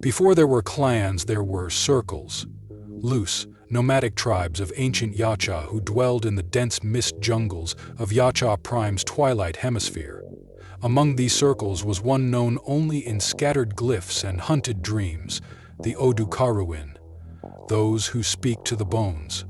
Before there were clans, there were circles. Loose, nomadic tribes of ancient Yautja who dwelled in the dense mist jungles of Yautja Prime's twilight hemisphere. Among these circles was one known only in scattered glyphs and hunted dreams, the Odukaruin, those who speak to the bones.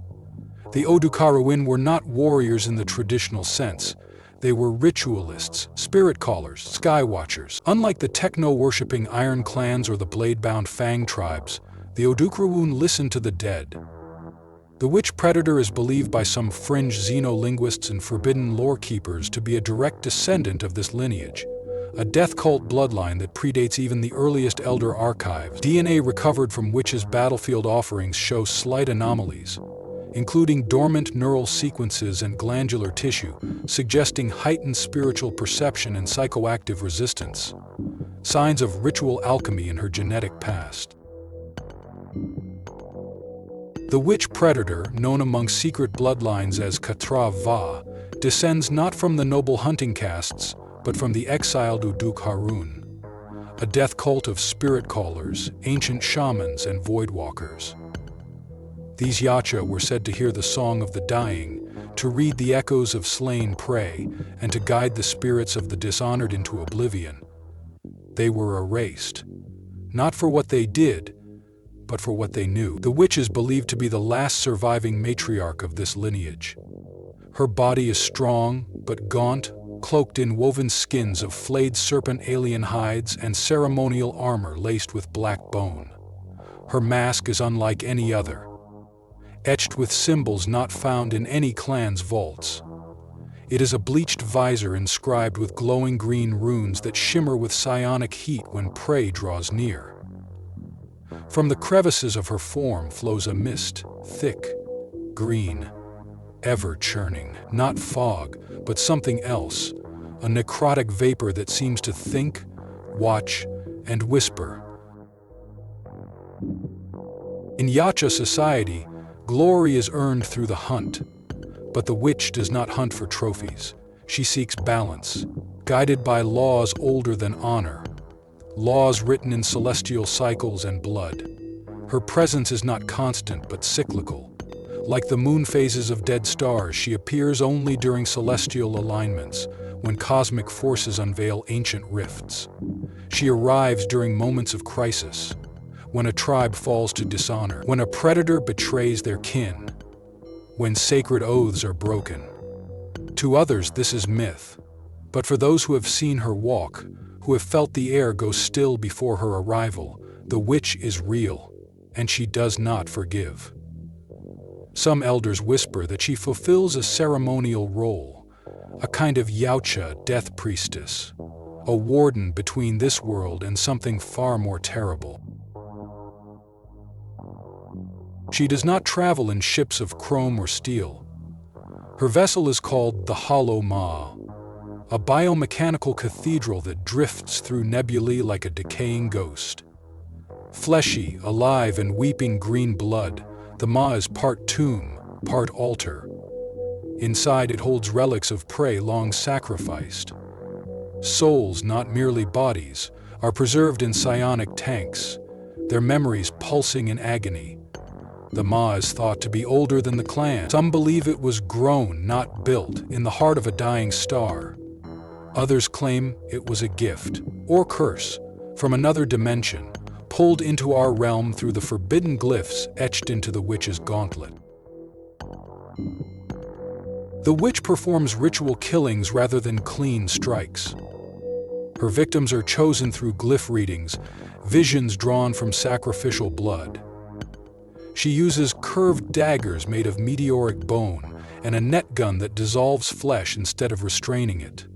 The Odukaruin were not warriors in the traditional sense. They were ritualists, spirit callers, sky watchers. Unlike the techno-worshipping Iron clans or the blade-bound Fang tribes, the Odukaruin listened to the dead. The Witch Predator is believed by some fringe xenolinguists and forbidden lore keepers to be a direct descendant of this lineage, a death cult bloodline that predates even the earliest Elder archives. DNA recovered from witches' battlefield offerings show slight anomalies, including dormant neural sequences and glandular tissue, suggesting heightened spiritual perception and psychoactive resistance, signs of ritual alchemy in her genetic past. The Witch Predator, known among secret bloodlines as Katra Va, descends not from the noble hunting castes, but from the exiled Uduk Harun, a death cult of spirit callers, ancient shamans, and voidwalkers. These Yautja were said to hear the song of the dying, to read the echoes of slain prey, and to guide the spirits of the dishonored into oblivion. They were erased, not for what they did, but for what they knew. The witch is believed to be the last surviving matriarch of this lineage. Her body is strong, but gaunt, cloaked in woven skins of flayed serpent alien hides and ceremonial armor laced with black bone. Her mask is unlike any other, etched with symbols not found in any clan's vaults. It is a bleached visor inscribed with glowing green runes that shimmer with psionic heat when prey draws near. From the crevices of her form flows a mist, thick, green, ever-churning. Not fog, but something else, a necrotic vapor that seems to think, watch, and whisper. In Yautja society, glory is earned through the hunt, but the witch does not hunt for trophies. She seeks balance, guided by laws older than honor, laws written in celestial cycles and blood. Her presence is not constant but cyclical. Like the moon phases of dead stars, she appears only during celestial alignments, when cosmic forces unveil ancient rifts. She arrives during moments of crisis, when a tribe falls to dishonor, when a predator betrays their kin, when sacred oaths are broken. To others, this is myth, but for those who have seen her walk, who have felt the air go still before her arrival, the witch is real, and she does not forgive. Some elders whisper that she fulfills a ceremonial role, a kind of Yautja death priestess, a warden between this world and something far more terrible. She does not travel in ships of chrome or steel. Her vessel is called the Hollow Ma, a biomechanical cathedral that drifts through nebulae like a decaying ghost. Fleshy, alive, and weeping green blood, the Ma is part tomb, part altar. Inside it holds relics of prey long sacrificed. Souls, not merely bodies, are preserved in psionic tanks, their memories pulsing in agony. The Ma is thought to be older than the clan. Some believe it was grown, not built, in the heart of a dying star. Others claim it was a gift, or curse, from another dimension, pulled into our realm through the forbidden glyphs etched into the witch's gauntlet. The witch performs ritual killings rather than clean strikes. Her victims are chosen through glyph readings, visions drawn from sacrificial blood. She uses curved daggers made of meteoric bone and a net gun that dissolves flesh instead of restraining it.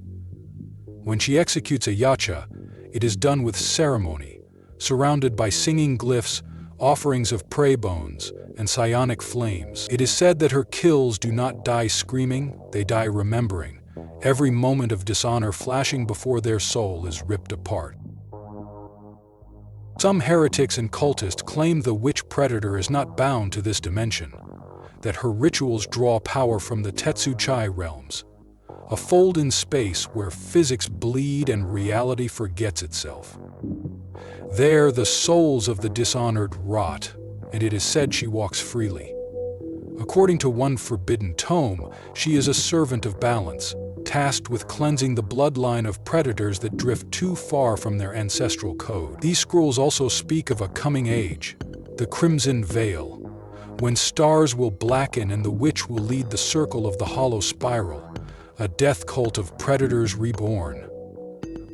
When she executes a Yautja, it is done with ceremony, surrounded by singing glyphs, offerings of prey bones, and psionic flames. It is said that her kills do not die screaming, they die remembering, every moment of dishonor flashing before their soul is ripped apart. Some heretics and cultists claim the Witch Predator is not bound to this dimension, that her rituals draw power from the Tetsuchai realms, a fold in space where physics bleed and reality forgets itself. There, the souls of the dishonored rot, and it is said she walks freely. According to one forbidden tome, she is a servant of balance, tasked with cleansing the bloodline of predators that drift too far from their ancestral code. These scrolls also speak of a coming age, the Crimson Veil, when stars will blacken and the witch will lead the circle of the hollow spiral, a death cult of predators reborn.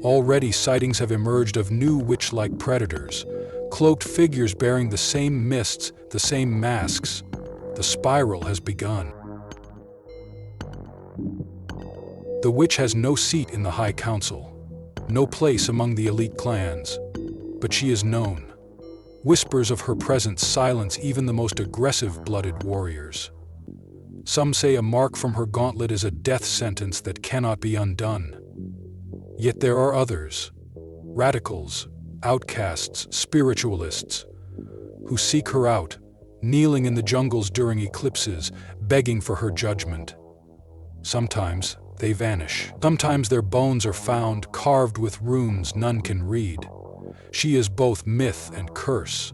Already sightings have emerged of new witch-like predators, cloaked figures bearing the same mists, the same masks. The spiral has begun. The witch has no seat in the High Council, no place among the elite clans, but she is known. Whispers of her presence silence even the most aggressive-blooded warriors. Some say a mark from her gauntlet is a death sentence that cannot be undone. Yet there are others, radicals, outcasts, spiritualists, who seek her out, kneeling in the jungles during eclipses, begging for her judgment. Sometimes they vanish. Sometimes their bones are found carved with runes none can read. She is both myth and curse,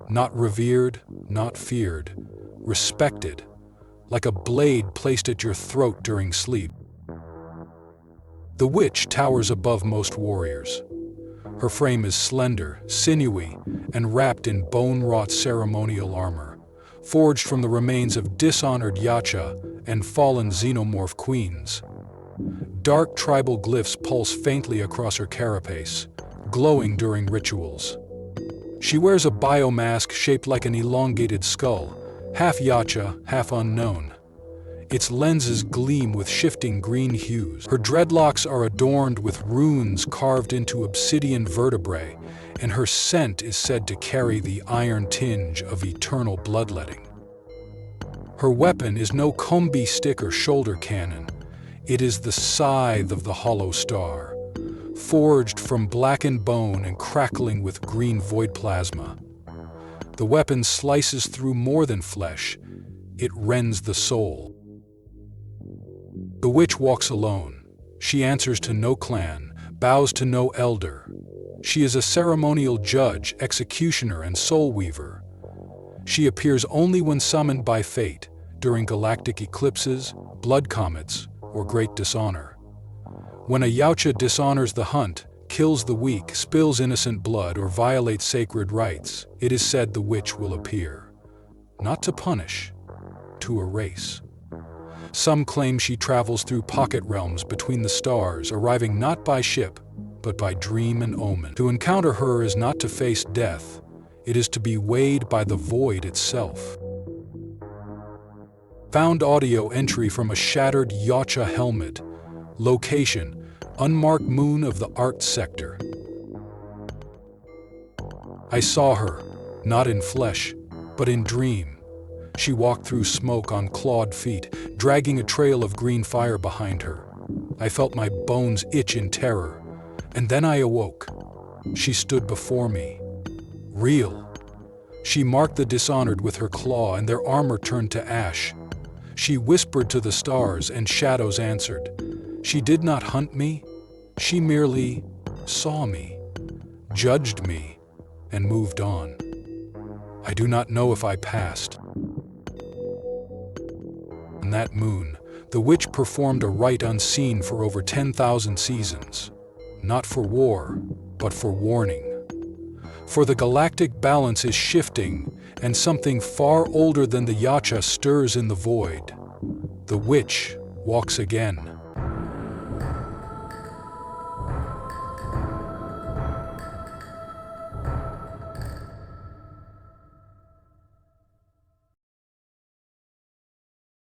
not revered, not feared, respected, like a blade placed at your throat during sleep. The witch towers above most warriors. Her frame is slender, sinewy, and wrapped in bone-wrought ceremonial armor, forged from the remains of dishonored Yautja and fallen xenomorph queens. Dark tribal glyphs pulse faintly across her carapace, glowing during rituals. She wears a biomask shaped like an elongated skull, half Yautja, half unknown. Its lenses gleam with shifting green hues. Her dreadlocks are adorned with runes carved into obsidian vertebrae, and her scent is said to carry the iron tinge of eternal bloodletting. Her weapon is no combi stick or shoulder cannon. It is the scythe of the hollow star, forged from blackened bone and crackling with green void plasma. The weapon slices through more than flesh. It rends the soul. The witch walks alone. She answers to no clan, bows to no elder. She is a ceremonial judge, executioner, and soul weaver. She appears only when summoned by fate, during galactic eclipses, blood comets, or great dishonor. When a Yautja dishonors the hunt, kills the weak, spills innocent blood, or violates sacred rites, it is said the witch will appear. Not to punish, to erase. Some claim she travels through pocket realms between the stars, arriving not by ship, but by dream and omen. To encounter her is not to face death, it is to be weighed by the void itself. Found audio entry from a shattered Yautja helmet. Location: unmarked moon of the art sector. I saw her, not in flesh, but in dream. She walked through smoke on clawed feet, dragging a trail of green fire behind her. I felt my bones itch in terror, and then I awoke. She stood before me. Real. She marked the dishonored with her claw, and their armor turned to ash. She whispered to the stars, and shadows answered. She did not hunt me. She merely saw me, judged me, and moved on. I do not know if I passed. On that moon, the witch performed a rite unseen for over 10,000 seasons. Not for war, but for warning. For the galactic balance is shifting, and something far older than the Yautja stirs in the void. The witch walks again.